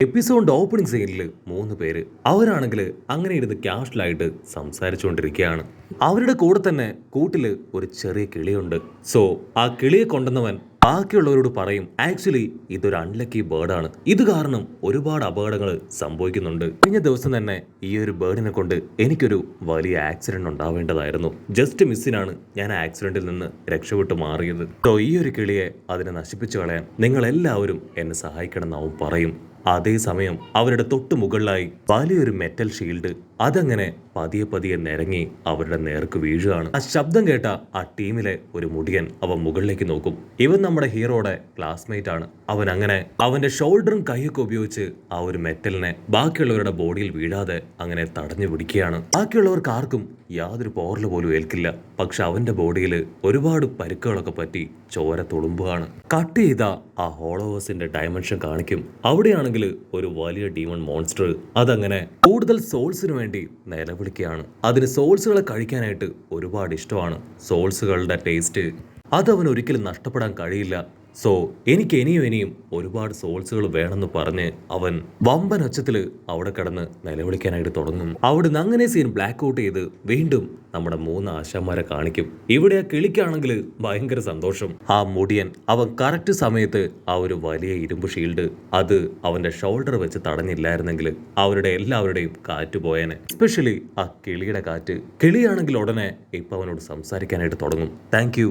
എപ്പിസോഡിന്റെ opening സീനിൽ 3 പേര് അവരാണെങ്കിൽ അങ്ങനെ ഇരുന്ന് ക്യാഷ്വലായിട്ട് സംസാരിച്ചുകൊണ്ടിരിക്കുകയാണ്. അവരുടെ കൂടെ തന്നെ കൂട്ടില് ഒരു ചെറിയ കിളിയുണ്ട്. സോ ആ കിളിയെ കൊണ്ടുവന്നവൻ ബാക്കിയുള്ളവരോട് പറയും, ആക്ച്വലി ഇതൊരു അൺലക്കി ബേർഡാണ്, ഇത് കാരണം ഒരുപാട് അപകടങ്ങൾ സംഭവിക്കുന്നുണ്ട്. കഴിഞ്ഞ ദിവസം തന്നെ ഈ ഒരു ബേർഡിനെ കൊണ്ട് എനിക്കൊരു വലിയ ആക്സിഡന്റ് ഉണ്ടാവേണ്ടതായിരുന്നു. ജസ്റ്റ് മിസ്സിനാണ് ഞാൻ ആക്സിഡന്റിൽ നിന്ന് രക്ഷപ്പെട്ടു മാറിയത്. സോ ഈ ഒരു കിളിയെ അതിനെ നശിപ്പിച്ചു കളയാൻ നിങ്ങൾ എല്ലാവരും എന്നെ സഹായിക്കണം എന്ന് അവൻ പറയും. അതേസമയം അവരുടെ തൊട്ടു മുകളിലായി വലിയൊരു മെറ്റൽ ഷീൽഡ് അതങ്ങനെ പതിയെ പതിയെ നിരങ്ങി അവരുടെ നേർക്ക് വീഴുകയാണ്. ആ ശബ്ദം കേട്ട ആ ടീമിലെ ഒരു മുടിയൻ അവൻ മുകളിലേക്ക് നോക്കും. ഇവൻ നമ്മുടെ ഹീറോയുടെ ക്ലാസ്മേറ്റ് ആണ്. അവൻ അങ്ങനെ അവന്റെ ഷോൾഡറും കൈയൊക്കെ ഉപയോഗിച്ച് ആ ഒരു മെറ്റലിനെ ബാക്കിയുള്ളവരുടെ ബോഡിയിൽ വീഴാതെ അങ്ങനെ തടഞ്ഞു പിടിക്കുകയാണ്. ബാക്കിയുള്ളവർക്ക് ആർക്കും യാതൊരു പോറല് പോലും ഏൽക്കില്ല. പക്ഷെ അവന്റെ ബോഡിയിൽ ഒരുപാട് പരുക്കുകളൊക്കെ പറ്റി ചോര തുളുമ്പുകയാണ്. കട്ട് ചെയ്ത ആ ഹോളോവേഴ്സിന്റെ ഡയമെൻഷൻ കാണിക്കും. അവിടെയാണെങ്കിൽ ഒരു വലിയ ഡീമൺ മോൺസ്റ്റർ അതങ്ങനെ കൂടുതൽ സോൾസിന് വേണ്ടി നിലവിളിക്കുകയാണ്. അതിന് സോൾസുകളെ കഴിക്കാനായിട്ട് ഒരുപാട് ഇഷ്ടമാണ്. സോൾസുകളുടെ ടേസ്റ്റ് അതവൻ ഒരിക്കലും നഷ്ടപ്പെടാൻ കഴിയില്ല. സോ എനിക്ക് ഇനിയും ഒരുപാട് സോൾസുകൾ വേണമെന്ന് പറഞ്ഞ് അവൻ വമ്പൻ ഒച്ചത്തില് അവിടെ കിടന്ന് നിലവിളിക്കാനായിട്ട് തുടങ്ങും. അവിടുന്ന് അങ്ങനെ സീൻ ബ്ലാക്ക് ഔട്ട് ചെയ്ത് വീണ്ടും നമ്മുടെ 3 ആശാന്മാരെ കാണിക്കും. ഇവിടെ ആ കിളിക്കാണെങ്കിൽ ഭയങ്കര സന്തോഷം. ആ മുടിയൻ അവൻ കറക്റ്റ് സമയത്ത് ആ ഒരു വലിയ ഇരുമ്പ് ഷീൽഡ് അത് അവന്റെ ഷോൾഡർ വെച്ച് തടഞ്ഞില്ലായിരുന്നെങ്കിൽ അവരുടെ എല്ലാവരുടെയും കാറ്റ് പോയേനെ. എസ്പെഷ്യലി ആ കിളിയുടെ കാറ്റ്. കിളിയാണെങ്കിൽ ഉടനെ ഇപ്പൊ അവനോട് സംസാരിക്കാനായിട്ട് തുടങ്ങും. Thank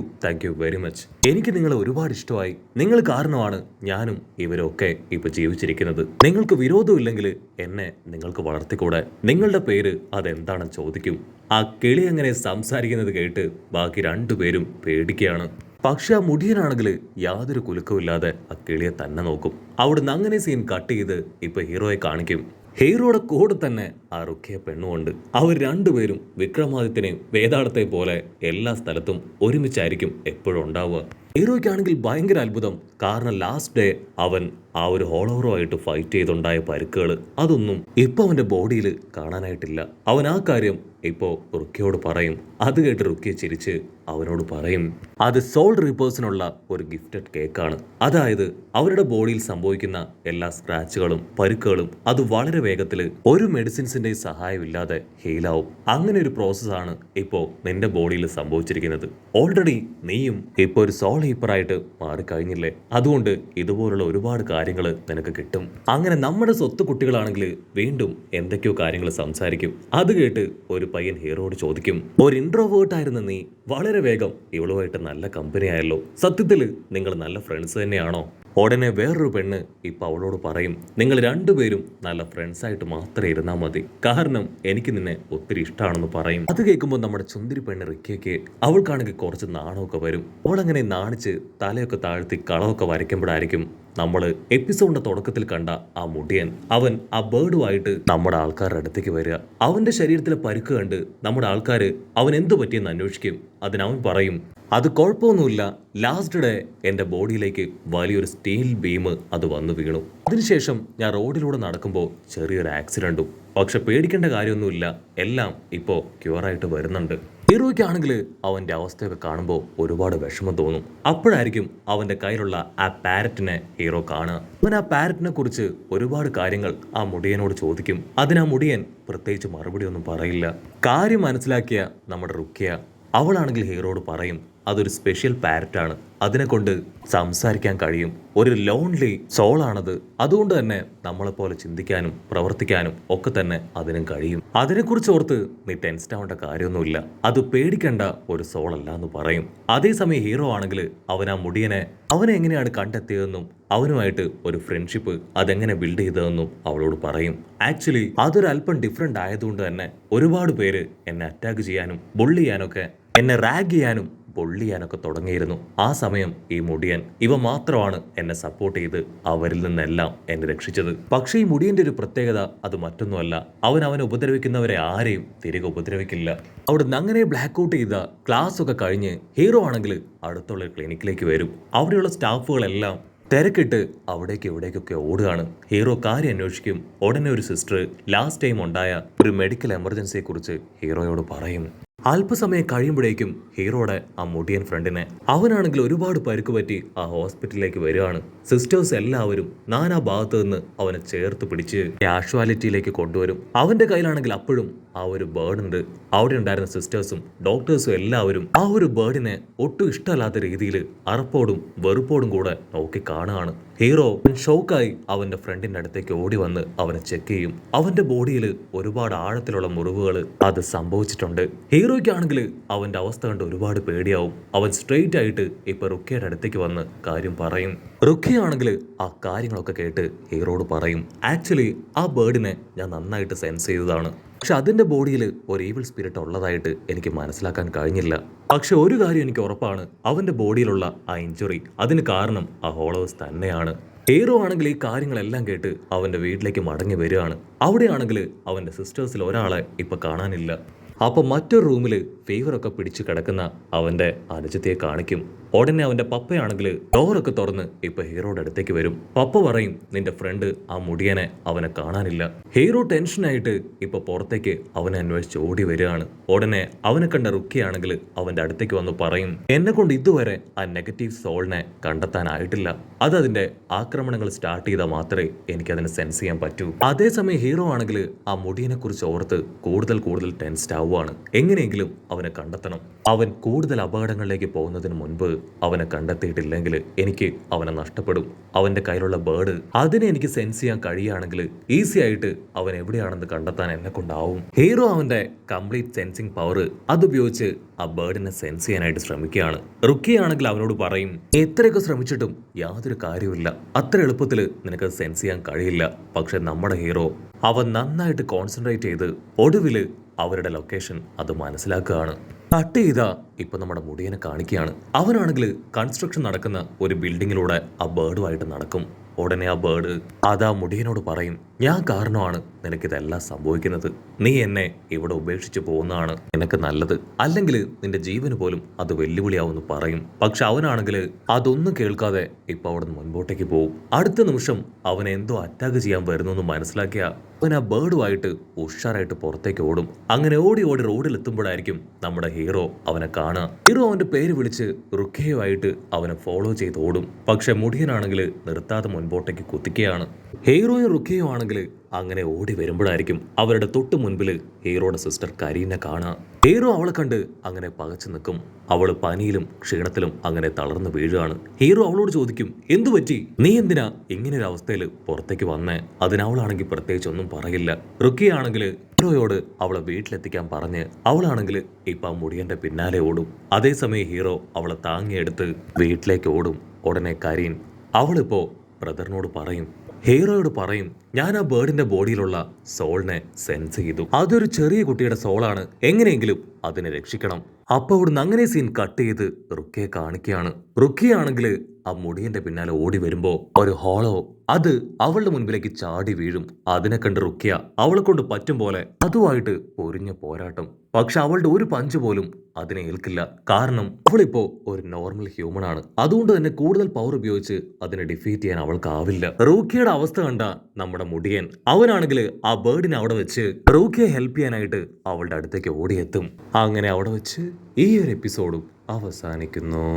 you very much. എനിക്ക് നിങ്ങളെ ഒരുപാട് ഇഷ്ടമായി. നിങ്ങൾ കാരണമാണ് ഞാനും ഇവരൊക്കെ ഇപ്പൊ ജീവിച്ചിരിക്കുന്നത്. നിങ്ങൾക്ക് വിരോധമില്ലെങ്കിൽ എന്നെ നിങ്ങൾക്ക് വളർത്തിക്കൂടെ? നിങ്ങളുടെ പേര് അതെന്താണെന്ന് ചോദിക്കും. ആ കിളി അങ്ങനെ സംസാരിക്കുന്നത് കേട്ട് ബാക്കി 2 പേരും പേടിക്കുകയാണ്. പക്ഷെ ആ മുടിയനാണെങ്കിൽ യാതൊരു കുലുക്കമില്ലാതെ ആ കിളിയെ തന്നെ നോക്കും. അവിടുന്ന് അങ്ങനെ സീൻ കട്ട് ചെയ്ത് ഇപ്പൊ ഹീറോയെ കാണിക്കും. ഹീറോയുടെ കൂടെ തന്നെ ആ റുക്കിയ പെണ്ണുമുണ്ട്. അവർ 2 പേരും വിക്രമാദിത്യനെയും വേതാളത്തെ പോലെ എല്ലാ സ്ഥലത്തും ഒരുമിച്ചായിരിക്കും എപ്പോഴും ഉണ്ടാവുക. ഹീറോയ്ക്കാണെങ്കിൽ ഭയങ്കര അത്ഭുതം. കാരണം ലാസ്റ്റ് ഡേ അവൻ ആ ഒരു ഹോളോറുമായിട്ട് ഫൈറ്റ് ചെയ്തുണ്ടായ പരുക്കുകൾ അതൊന്നും ഇപ്പൊ അവന്റെ ബോഡിയിൽ കാണാനായിട്ടില്ല. അവൻ ആ കാര്യം ഇപ്പോ റുക്കിയോട് പറയും. അത് കേട്ട് റുക്കിയ ചിരിച്ച് അവനോട് പറയും, അത് സോൾ റീപ്പേഴ്സിനുള്ള ഒരു ഗിഫ്റ്റഡ് കേക്കാണ്. അതായത് അവരുടെ ബോഡിയിൽ സംഭവിക്കുന്ന എല്ലാ സ്ക്രാച്ചുകളും പരുക്കുകളും അത് വളരെ വേഗത്തിൽ ഒരു മെഡിസിൻസിന്റെ സഹായമില്ലാതെ ഹീലാവും. അങ്ങനെ ഒരു പ്രോസസ്സാണ് ഇപ്പോ നിന്റെ ബോഡിയിൽ സംഭവിച്ചിരിക്കുന്നത്. ഓൾറെഡി നീയും ഇപ്പൊ ഒരു സോൾ ഹീപ്പറായിട്ട് മാറിക്കഴിഞ്ഞില്ലേ? അതുകൊണ്ട് ഇതുപോലുള്ള ഒരുപാട് കാര്യങ്ങൾ നിനക്ക് കിട്ടും. അങ്ങനെ നമ്മുടെ സ്വത്ത് കുട്ടികളാണെങ്കിൽ വീണ്ടും എന്തൊക്കെയോ കാര്യങ്ങൾ സംസാരിക്കും. അത് കേട്ട് ഒരു പയ്യൻ ഹീറോയോട് ചോദിക്കും, ഒരു ഇൻട്രോവേർട്ട് ആയിരുന്ന നീ വളരെ വേഗം ഇവളുമായിട്ട് നല്ല കമ്പനി ആയല്ലോ. സത്യത്തില് നിങ്ങൾ നല്ല ഫ്രണ്ട്സ് തന്നെയാണോ? ഉടനെ വേറൊരു പെണ്ണ് ഇപ്പൊ അവളോട് പറയും, നിങ്ങൾ 2 പേരും നല്ല ഫ്രണ്ട്സ് ആയിട്ട് മാത്രമേ ഇരുന്നാൽ മതി, കാരണം എനിക്ക് നിന്നെ ഒത്തിരി ഇഷ്ടമാണെന്ന് പറയും. അത് കേൾക്കുമ്പോൾ നമ്മുടെ ചുന്തിരി പെണ്ണ് റിക്കയ്ക്ക് അവൾക്കാണെങ്കിൽ കുറച്ച് നാണമൊക്കെ വരും. അവളങ്ങനെ നാണിച്ച് തലയൊക്കെ താഴ്ത്തി കളമൊക്കെ വരയ്ക്കുമ്പോഴായിരിക്കും നമ്മൾ എപ്പിസോഡിന്റെ തുടക്കത്തിൽ കണ്ട ആ മുടിയൻ അവൻ ആ ബേർഡുമായിട്ട് നമ്മുടെ ആൾക്കാരുടെ അടുത്തേക്ക് വരിക. അവന്റെ ശരീരത്തിലെ പരുക്ക് കണ്ട് നമ്മുടെ ആൾക്കാര് അവൻ എന്തു പറ്റിയെന്ന് അന്വേഷിക്കും. അതിനവൻ പറയും, അത് കുഴപ്പമൊന്നുമില്ല, ലാസ്റ്റ് ഡേ എൻ്റെ ബോഡിയിലേക്ക് വലിയൊരു സ്റ്റീൽ ബീം അത് വന്നു വീണു. അതിനുശേഷം ഞാൻ റോഡിലൂടെ നടക്കുമ്പോൾ ചെറിയൊരു ആക്സിഡന്റും. പക്ഷെ പേടിക്കേണ്ട കാര്യമൊന്നുമില്ല, എല്ലാം ഇപ്പോൾ ക്യൂറായിട്ട് വരുന്നുണ്ട്. ഹീറോയ്ക്കാണെങ്കിൽ അവന്റെ അവസ്ഥയൊക്കെ കാണുമ്പോൾ ഒരുപാട് വിഷമം തോന്നും. അപ്പോഴായിരിക്കും അവന്റെ കയ്യിലുള്ള ആ പാരറ്റിനെ ഹീറോ കാണുക. അവൻ ആ പാരറ്റിനെ കുറിച്ച് ഒരുപാട് കാര്യങ്ങൾ ആ മുടിയനോട് ചോദിക്കും. അതിന് ആ മുടിയൻ പ്രത്യേകിച്ച് മറുപടി ഒന്നും പറയില്ല. കാര്യം മനസ്സിലാക്കിയ നമ്മുടെ റുക്കിയ അവളാണെങ്കിൽ ഹീറോയോട് പറയും, അതൊരു സ്പെഷ്യൽ പാരറ്റാണ്, അതിനെ കൊണ്ട് സംസാരിക്കാൻ കഴിയും, ഒരു ലോൺലി സോളാണത്, അതുകൊണ്ട് തന്നെ നമ്മളെപ്പോലെ ചിന്തിക്കാനും പ്രവർത്തിക്കാനും ഒക്കെ തന്നെ അതിനും കഴിയും. അതിനെക്കുറിച്ച് ഓർത്ത് നീ ടെൻഷൻ ആവേണ്ട കാര്യമൊന്നുമില്ല, അത് പേടിക്കേണ്ട ഒരു സോളല്ല എന്ന് പറയും. അതേസമയം ഹീറോ ആണെങ്കിൽ അവൻ ആ മുടിയനെ അവനെ എങ്ങനെയാണ് കണ്ടെത്തിയതെന്നും അവനുമായിട്ട് ഒരു ഫ്രണ്ട്ഷിപ്പ് അതെങ്ങനെ ബിൽഡ് ചെയ്തതെന്നും അവളോട് പറയും. ആക്ച്വലി അതൊരു അല്പം ഡിഫറെന്റ് ആയതുകൊണ്ട് തന്നെ ഒരുപാട് പേര് എന്നെ അറ്റാക്ക് ചെയ്യാനും ബുള്ളി ചെയ്യാനൊക്കെ എന്നെ റാഗ് ചെയ്യാനും പൊള്ളിയാനൊക്കെ തുടങ്ങിയിരുന്നു. ആ സമയം ഈ മുടിയൻ ഇവ മാത്രമാണ് എന്നെ സപ്പോർട്ട് ചെയ്ത് അവരിൽ നിന്നെല്ലാം എന്നെ രക്ഷിച്ചത്. പക്ഷേ ഈ മുടിയന്റെ ഒരു പ്രത്യേകത അത് മറ്റൊന്നുമല്ല, അവനെ ഉപദ്രവിക്കുന്നവരെ ആരെയും തിരികെ ഉപദ്രവിക്കില്ല. അവിടുന്ന് അങ്ങനെ ബ്ലാക്ക് ഔട്ട് ചെയ്ത ക്ലാസ് ഒക്കെ കഴിഞ്ഞ് ഹീറോ ആണെങ്കിൽ അടുത്തുള്ള ക്ലിനിക്കിലേക്ക് വരും. അവിടെയുള്ള സ്റ്റാഫുകളെല്ലാം തിരക്കിട്ട് അവിടേക്ക് ഇവിടേക്കൊക്കെ ഓടുകയാണ്. ഹീറോ കാര്യം അന്വേഷിക്കും. ഉടനെ ഒരു സിസ്റ്റർ ലാസ്റ്റ് ടൈം ഉണ്ടായ ഒരു മെഡിക്കൽ എമർജൻസിയെ കുറിച്ച് ഹീറോയോട് പറയും. അല്പസമയം കഴിയുമ്പോഴേക്കും ഹീറോയുടെ ആ മുടിയൻ ഫ്രണ്ടിനെ അവനാണെങ്കിൽ ഒരുപാട് പരുക്ക് പറ്റി ആ ഹോസ്പിറ്റലിലേക്ക് വരികയാണ്. സിസ്റ്റേഴ്സ് എല്ലാവരും നാനാ ഭാഗത്ത് നിന്ന് അവനെ ചേർത്ത് പിടിച്ച് കാഷ്വാലിറ്റിയിലേക്ക് കൊണ്ടുവരും. അവന്റെ കയ്യിലാണെങ്കിൽ അപ്പോഴും ആ ഒരു ബേർഡ് ഉണ്ട്. അവിടെ ഉണ്ടായിരുന്ന സിസ്റ്റേഴ്സും ഡോക്ടേഴ്സും എല്ലാവരും ആ ഒരു ബേർഡിനെ ഒട്ടും ഇഷ്ടമല്ലാത്ത രീതിയിൽ അറപ്പോടും വെറുപ്പോടും കൂടെ നോക്കി കാണുകയാണ്. ഹീറോ ഷോക്കായി അവന്റെ ഫ്രണ്ടിന്റെ അടുത്തേക്ക് ഓടി വന്ന് അവനെ ചെക്ക് ചെയ്യും. അവന്റെ ബോഡിയിൽ ഒരുപാട് ആഴത്തിലുള്ള മുറിവുകൾ അത് സംഭവിച്ചിട്ടുണ്ട്. ഹീറോയ്ക്കാണെങ്കിൽ അവന്റെ അവസ്ഥ കണ്ട് ഒരുപാട് പേടിയാവും. അവൻ സ്ട്രെയിറ്റ് ആയിട്ട് ഇപ്പൊ റുക്കിയുടെ അടുത്തേക്ക് വന്ന് കാര്യം പറയും. റുക്കിയാണെങ്കിൽ ആ കാര്യങ്ങളൊക്കെ കേട്ട് ഹീറോയോട് പറയും, ആക്ച്വലി ആ ബേർഡിനെ ഞാൻ നന്നായിട്ട് സെൻസ് ചെയ്തതാണ്. പക്ഷെ അതിന്റെ ബോഡിയിൽ ഒരു ഈവിൾ സ്പിരിറ്റ് ഉള്ളതായിട്ട് എനിക്ക് മനസ്സിലാക്കാൻ കഴിഞ്ഞില്ല. പക്ഷെ ഒരു കാര്യം എനിക്ക് ഉറപ്പാണ്, അവന്റെ ബോഡിയിലുള്ള ആ ഇഞ്ചുറി അതിന് കാരണം ആ ഹോളോവേഴ്സ് തന്നെയാണ്. ഹീറോ ആണെങ്കിൽ ഈ കാര്യങ്ങളെല്ലാം കേട്ട് അവന്റെ വീട്ടിലേക്ക് മടങ്ങി വരികയാണ്. അവിടെയാണെങ്കിൽ അവന്റെ സിസ്റ്റേഴ്സിൽ ഒരാളെ ഇപ്പൊ കാണാനില്ല. അപ്പൊ മറ്റൊരു റൂമിൽ ഫീവറൊക്കെ പിടിച്ചു കിടക്കുന്ന അവന്റെ അനുജത്തിയെ കാണിക്കും. ഉടനെ അവന്റെ പപ്പയാണെങ്കിൽ ഡോറൊക്കെ തുറന്ന് ഇപ്പൊ ഹീറോയുടെ അടുത്തേക്ക് വരും. പപ്പ പറയും, നിന്റെ ഫ്രണ്ട് ആ മുടിയനെ അവനെ കാണാനില്ല. ഹീറോ ടെൻഷനായിട്ട് ഇപ്പൊ പുറത്തേക്ക് അവനെ അന്വേഷിച്ച് ഓടി വരികയാണ്. ഉടനെ അവനെ കണ്ട റുക്കിയാണെങ്കിൽ അവന്റെ അടുത്തേക്ക് വന്ന് പറയും, എന്നെ കൊണ്ട് ഇതുവരെ ആ നെഗറ്റീവ് സോളിനെ കണ്ടെത്താനായിട്ടില്ല. അതിന്റെ ആക്രമണങ്ങൾ സ്റ്റാർട്ട് ചെയ്താൽ മാത്രമേ എനിക്കതിനെ സെൻസ് ചെയ്യാൻ പറ്റൂ. അതേസമയം ഹീറോ ആണെങ്കിൽ ആ മുടിയനെ കുറിച്ച് ഓർത്ത് കൂടുതൽ ടെൻസ്ഡ് ആവുകയാണ്. എങ്ങനെയെങ്കിലും അവനെ കണ്ടെത്തണം. അവൻ കൂടുതൽ അപകടങ്ങളിലേക്ക് പോകുന്നതിന് മുൻപ് അവനെ കണ്ടെത്തിയിട്ടില്ലെങ്കിൽ എനിക്ക് അവനെ നഷ്ടപ്പെടും. അവന്റെ കയ്യിലുള്ള ബേർഡ് അതിനെ എനിക്ക് സെൻസ് ചെയ്യാൻ കഴിയുകയാണെങ്കിൽ ഈസി ആയിട്ട് അവൻ എവിടെയാണെന്ന് കണ്ടെത്താൻ എന്നെ കൊണ്ടാവും. ഹീറോ അവന്റെ കംപ്ലീറ്റ് സെൻസിങ് പവർ അതുപയോഗിച്ച് ആ ബേർഡിനെ സെൻസ് ചെയ്യാനായിട്ട് ശ്രമിക്കുകയാണ്. റുക്കിയാണെങ്കിൽ അവനോട് പറയും, എത്രയൊക്കെ ശ്രമിച്ചിട്ടും യാതൊരു കാര്യമില്ല. അത്ര എളുപ്പത്തിൽ നിനക്ക് സെൻസ് ചെയ്യാൻ കഴിയില്ല. പക്ഷെ നമ്മുടെ ഹീറോ അവൻ നന്നായിട്ട് കോൺസെൻട്രേറ്റ് ചെയ്ത് ഒടുവില് അവരുടെ ലൊക്കേഷൻ അത് മനസ്സിലാക്കുകയാണ്. കട്ട് ചെയ്താ ഇപ്പൊ നമ്മുടെ മുടിയനെ കാണിക്കുകയാണ്. അവനാണെങ്കിൽ കൺസ്ട്രക്ഷൻ നടക്കുന്ന ഒരു ബിൽഡിങ്ങിലൂടെ ആ ബേർഡുമായിട്ട് നടക്കും. ഉടനെ ആ ബേർഡ് അതാ മുടിയനോട് പറയും, ഞാൻ കാരണമാണ് നിനക്കിതെല്ലാം സംഭവിക്കുന്നത്. നീ എന്നെ ഇവിടെ ഉപേക്ഷിച്ച് പോകുന്നതാണ് നിനക്ക് നല്ലത്. അല്ലെങ്കിൽ നിന്റെ ജീവന് പോലും അത് വെല്ലുവിളിയാവുമെന്ന് പറയും. പക്ഷെ അവനാണെങ്കിൽ അതൊന്നും കേൾക്കാതെ ഇപ്പൊ അവിടെ നിന്ന് മുൻപോട്ടേക്ക് പോകും. അടുത്ത നിമിഷം അവനെ എന്തോ അറ്റാക്ക് ചെയ്യാൻ വരുന്നു മനസ്സിലാക്കിയ അവൻ ആ ബേർഡുമായിട്ട് ഉഷാറായിട്ട് പുറത്തേക്ക് ഓടും. അങ്ങനെ ഓടി റോഡിൽ എത്തുമ്പോഴായിരിക്കും നമ്മുടെ ഹീറോ അവനെ കാണുക. ഹീറോ അവന്റെ പേര് വിളിച്ച് റുക്കിയുമായിട്ട് അവനെ ഫോളോ ചെയ്ത് ഓടും. പക്ഷെ മുടിയനാണെങ്കിൽ നിർത്താതെ മുൻപോട്ടേക്ക് കുത്തിക്കുകയാണ്. ഹീറോയും റുക്കിയും ആണെങ്കിൽ അങ്ങനെ ഓടി വരുമ്പോഴായിരിക്കും അവരുടെ തൊട്ട് മുൻപിൽ ഹീറോയുടെ സിസ്റ്റർ കരീനെ കാണുക. ഹീറോ അവളെ കണ്ട് അങ്ങനെ പകച്ചു നിൽക്കും. അവള് പനിയിലും ക്ഷീണത്തിലും അങ്ങനെ തളർന്നു വീഴുകയാണ്. ഹീറോ അവളോട് ചോദിക്കും, എന്തു പറ്റി, നീ എന്തിനാ ഇങ്ങനെ ഒരു അവസ്ഥയിൽ പുറത്തേക്ക് വന്നേ? അതിനവളാണെങ്കിൽ പ്രത്യേകിച്ച് ഒന്നും പറയില്ല. റുക്കിയാണെങ്കിൽ ഹീറോയോട് അവളെ വീട്ടിലെത്തിക്കാൻ പറഞ്ഞ് അവളാണെങ്കിൽ ഇപ്പൊ ആ മുടിയന്റെ പിന്നാലെ ഓടും. അതേസമയം ഹീറോ അവളെ താങ്ങിയെടുത്ത് വീട്ടിലേക്ക് ഓടും. ഉടനെ കരീൻ അവളിപ്പോ ബ്രദറിനോട് പറയും, ഹീറോയോട് പറയും, ഞാൻ ആ ബേർഡിന്റെ ബോഡിയിലുള്ള സോളിനെ സെൻസ് ചെയ്തു. അതൊരു ചെറിയ കുട്ടിയുടെ സോളാണ്. എങ്ങനെയെങ്കിലും അതിനെ രക്ഷിക്കണം. അപ്പൊ അവിടുന്ന് അങ്ങനെ സീൻ കട്ട് ചെയ്ത് റുക്കിയെ കാണിക്കുകയാണ്. റുക്കിയാണെങ്കിൽ ആ മുടിയന്റെ പിന്നാലെ ഓടി വരുമ്പോ ഒരു ഹോളോ അത് അവളുടെ മുൻപിലേക്ക് ചാടി വീഴും. അതിനെ കണ്ട് റുക്കിയ അവളെ കൊണ്ട് പറ്റും പോലെ അതുമായിട്ട് പൊരിഞ്ഞ പോരാട്ടം. പക്ഷെ അവളുടെ ഒരു പഞ്ച് പോലും അതിനെ ഏൽക്കില്ല. കാരണം അവളിപ്പോ ഒരു നോർമൽ ഹ്യൂമൺ ആണ്. അതുകൊണ്ട് തന്നെ കൂടുതൽ പവർ ഉപയോഗിച്ച് അതിനെ ഡിഫീറ്റ് ചെയ്യാൻ അവൾക്കാവില്ല. റൂക്കിയുടെ അവസ്ഥ കണ്ട നമ്മുടെ മുടിയൻ അവനാണെങ്കിൽ ആ ബേർഡിനെ അവിടെ വെച്ച് റൂക്കിയെ ഹെൽപ്പ് ചെയ്യാനായിട്ട് അവളുടെ അടുത്തേക്ക് ഓടിയെത്തും. അങ്ങനെ അവിടെ വെച്ച് ഈ ഒരു എപ്പിസോഡും അവസാനിക്കുന്നു.